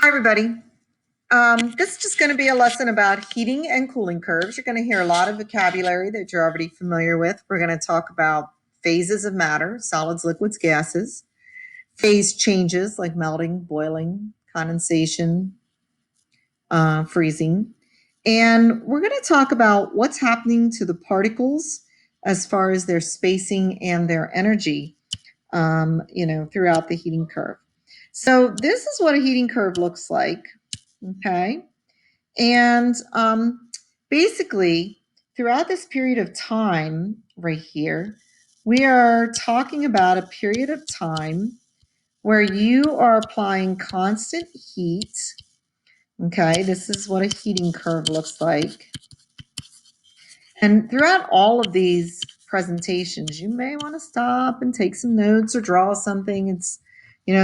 Hi, everybody. This is just going to be a lesson about heating and cooling curves. You're going to hear a lot of vocabulary that you're already familiar with. We're going to talk about phases of matter, solids, liquids, gases, phase changes like melting, boiling, condensation, freezing. And we're going to talk about what's happening to the particles as far as their spacing and their energy, throughout the heating curve. So this is what a heating curve looks like. Okay. And basically, throughout this period of time right here, we are talking about a period of time where you are applying constant heat. Okay, this is what a heating curve looks like. And throughout all of these presentations, you may want to stop and take some notes or draw something. It's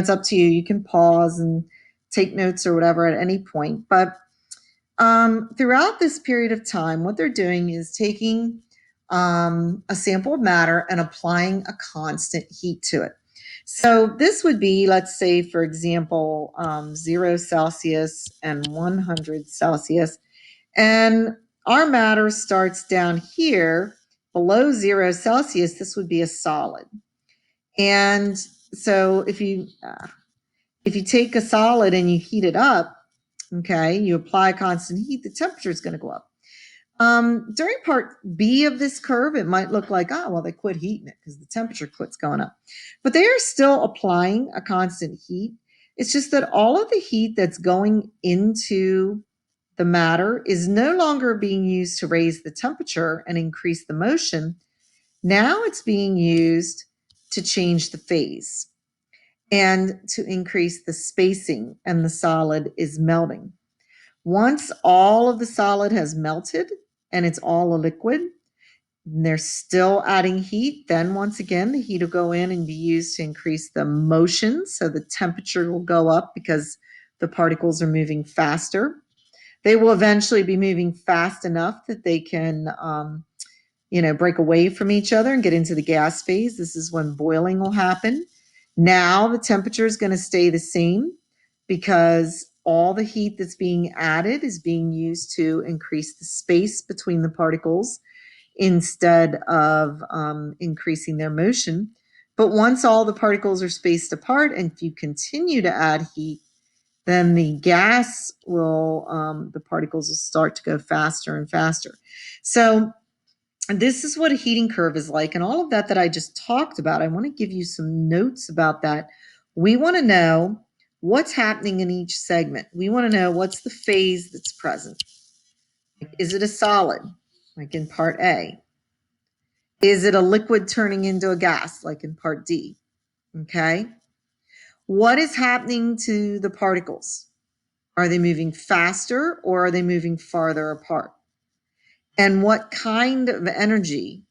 up to you. You can pause and take notes or whatever at any point. But throughout this period of time, what they're doing is taking a sample of matter and applying a constant heat to it. So this would be, let's say, for example, 0 Celsius and 100 Celsius. And our matter starts down here below 0 Celsius. This would be a solid. And so if you take a solid and you heat it up, okay, you apply constant heat, the temperature is going to go up. During part B of this curve, it might look like, they quit heating it because the temperature quits going up. But they are still applying a constant heat. It's just that all of the heat that's going into the matter is no longer being used to raise the temperature and increase the motion. Now it's being used to change the phase and to increase the spacing, and the solid is melting. Once all of the solid has melted and it's all a liquid, and they're still adding heat, then once again, the heat will go in and be used to increase the motion. So the temperature will go up because the particles are moving faster. They will eventually be moving fast enough that they can, break away from each other and get into the gas phase. This is when boiling will happen. Now the temperature is going to stay the same because all the heat that's being added is being used to increase the space between the particles instead of increasing their motion. But once all the particles are spaced apart, and if you continue to add heat, then the particles will start to go faster and faster. So this is what a heating curve is like. And all of that I just talked about, I want to give you some notes about that. We want to know what's happening in each segment. We want to know what's the phase that's present. Is it a solid, like in part A? Is it a liquid turning into a gas, like in part D? Okay. What is happening to the particles? Are they moving faster or are they moving farther apart? And what kind of energy?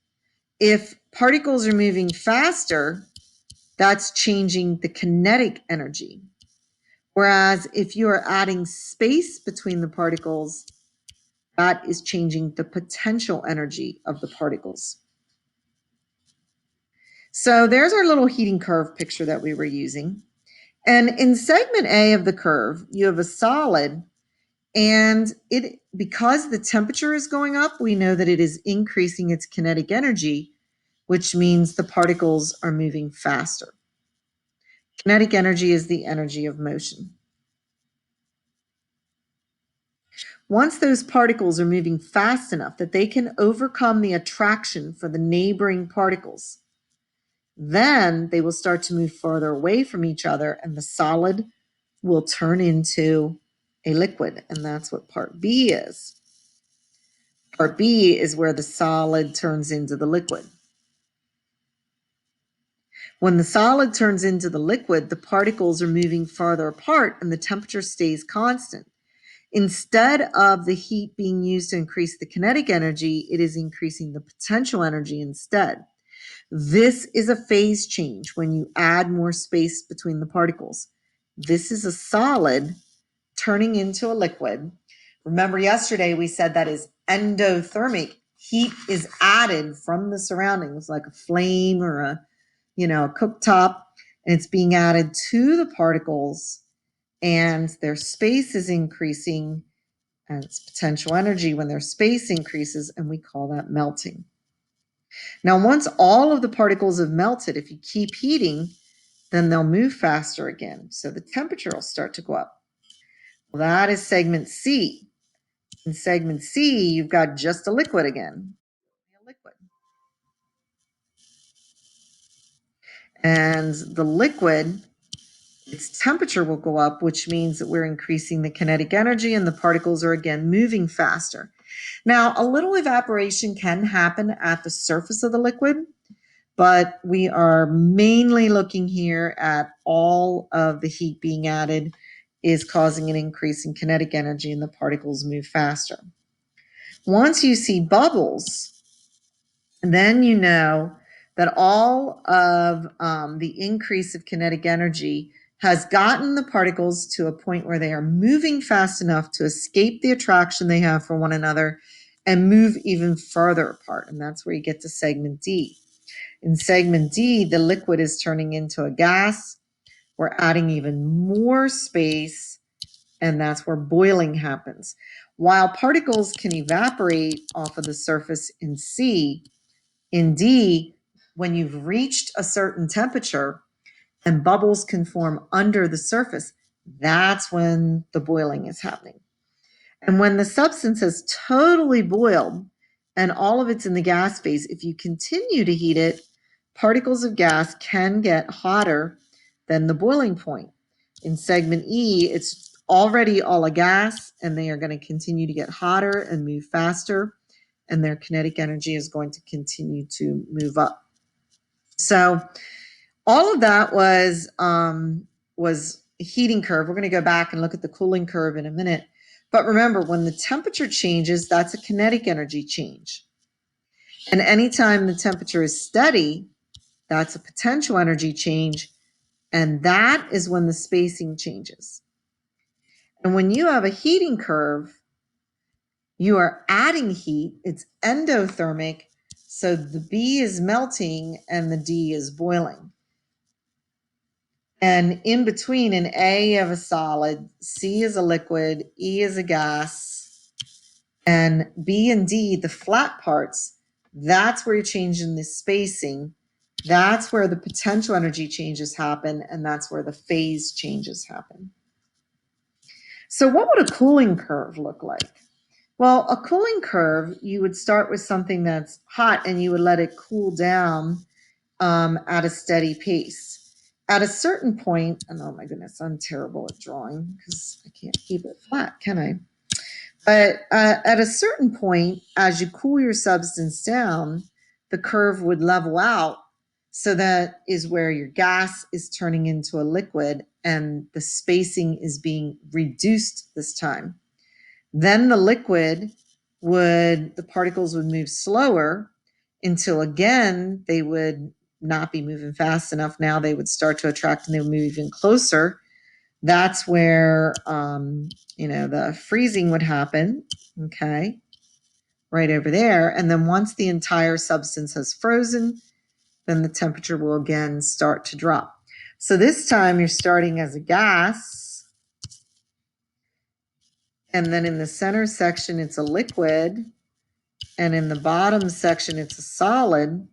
If particles are moving faster, that's changing the kinetic energy. Whereas if you are adding space between the particles, that is changing the potential energy of the particles. So there's our little heating curve picture that we were using. And in segment A of the curve, you have a solid, and because the temperature is going up, we know that it is increasing its kinetic energy, which means the particles are moving faster. Kinetic energy is the energy of motion. Once those particles are moving fast enough that they can overcome the attraction for the neighboring particles, then they will start to move farther away from each other, and the solid will turn into a liquid. And that's what part B is. Part B is where the solid turns into the liquid. When the solid turns into the liquid, the particles are moving farther apart and the temperature stays constant. Instead of the heat being used to increase the kinetic energy, it is increasing the potential energy instead. This is a phase change when you add more space between the particles. This is a solid turning into a liquid. Remember yesterday we said that is endothermic. Heat is added from the surroundings like a flame or a cooktop, and it's being added to the particles, and their space is increasing, and it's potential energy when their space increases, and we call that melting. Now, once all of the particles have melted, if you keep heating, then they'll move faster again. So the temperature will start to go up. Well, that is segment C. In segment C, you've got just a liquid again. A liquid. And the liquid, its temperature will go up, which means that we're increasing the kinetic energy and the particles are again moving faster. Now, a little evaporation can happen at the surface of the liquid, but we are mainly looking here at all of the heat being added is causing an increase in kinetic energy and the particles move faster. Once you see bubbles, then you know that all of the increase of kinetic energy has gotten the particles to a point where they are moving fast enough to escape the attraction they have for one another and move even further apart. And that's where you get to segment D. In segment D, the liquid is turning into a gas. We're adding even more space, and that's where boiling happens. While particles can evaporate off of the surface in C, in D, when you've reached a certain temperature and bubbles can form under the surface, that's when the boiling is happening. And when the substance has totally boiled and all of it's in the gas phase, if you continue to heat it, particles of gas can get hotter than the boiling point. In segment E, it's already all a gas, and they are going to continue to get hotter and move faster, and their kinetic energy is going to continue to move up. So all of that was a heating curve. We're going to go back and look at the cooling curve in a minute. But remember, when the temperature changes, that's a kinetic energy change. And anytime the temperature is steady, that's a potential energy change. And that is when the spacing changes. And when you have a heating curve, you are adding heat. It's endothermic. So the B is melting and the D is boiling. And in between, in A, you have a solid, C is a liquid, E is a gas, and B and D, the flat parts, that's where you're changing the spacing. That's where the potential energy changes happen, and that's where the phase changes happen. So what would a cooling curve look like? Well, a cooling curve, you would start with something that's hot and you would let it cool down at a steady pace. At a certain point, and oh my goodness, I'm terrible at drawing because I can't keep it flat, can I? But at a certain point, as you cool your substance down, the curve would level out. So that is where your gas is turning into a liquid and the spacing is being reduced this time. Then the liquid the particles would move slower until again they would not be moving fast enough. Now they would start to attract and they would move even closer. That's where, the freezing would happen. Okay. Right over there. And then once the entire substance has frozen, then the temperature will again start to drop. So this time you're starting as a gas. And then in the center section, it's a liquid. And in the bottom section, it's a solid.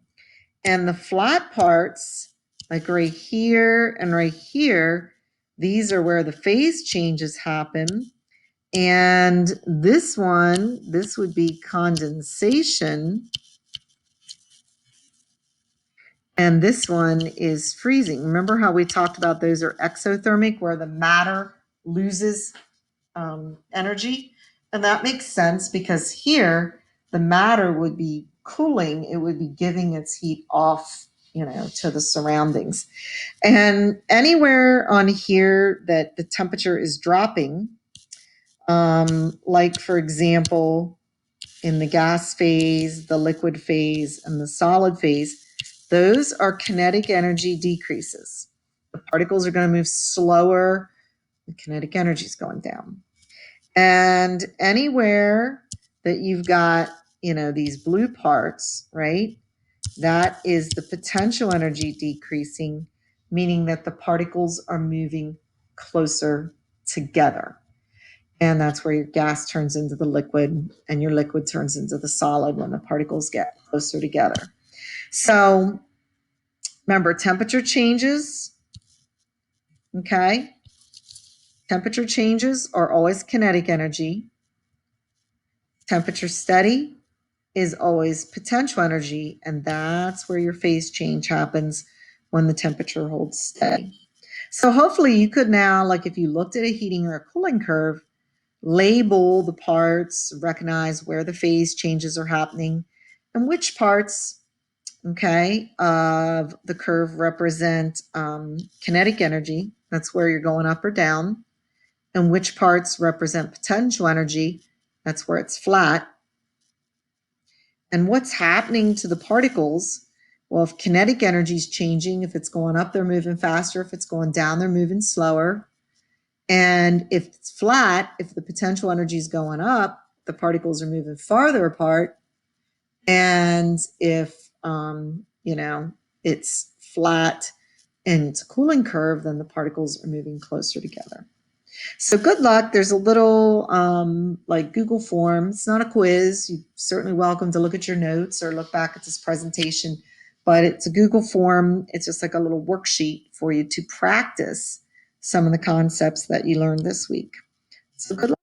And the flat parts, like right here and right here, these are where the phase changes happen. And this would be condensation. And this one is freezing. Remember how we talked about those are exothermic, where the matter loses energy? And that makes sense because here the matter would be cooling. It would be giving its heat off, to the surroundings. And anywhere on here that the temperature is dropping, like for example, in the gas phase, the liquid phase, and the solid phase, those are kinetic energy decreases. The particles are going to move slower. The kinetic energy is going down. And anywhere that you've got, these blue parts, right? That is the potential energy decreasing, meaning that the particles are moving closer together. And that's where your gas turns into the liquid and your liquid turns into the solid when the particles get closer together. So remember, temperature changes, okay? Temperature changes are always kinetic energy. Temperature steady is always potential energy, and that's where your phase change happens when the temperature holds steady. So hopefully you could now, like if you looked at a heating or a cooling curve, label the parts, recognize where the phase changes are happening, and which parts, okay, of the curve represent kinetic energy. That's where you're going up or down. And which parts represent potential energy. That's where it's flat. And what's happening to the particles? Well, if kinetic energy is changing, if it's going up, they're moving faster. If it's going down, they're moving slower. And if it's flat, if the potential energy is going up, the particles are moving farther apart. And if, it's flat and it's a cooling curve, then the particles are moving closer together. So good luck. There's a little like Google form. It's not a quiz. You're certainly welcome to look at your notes or look back at this presentation, but it's a Google form. It's just like a little worksheet for you to practice some of the concepts that you learned this week. So good luck.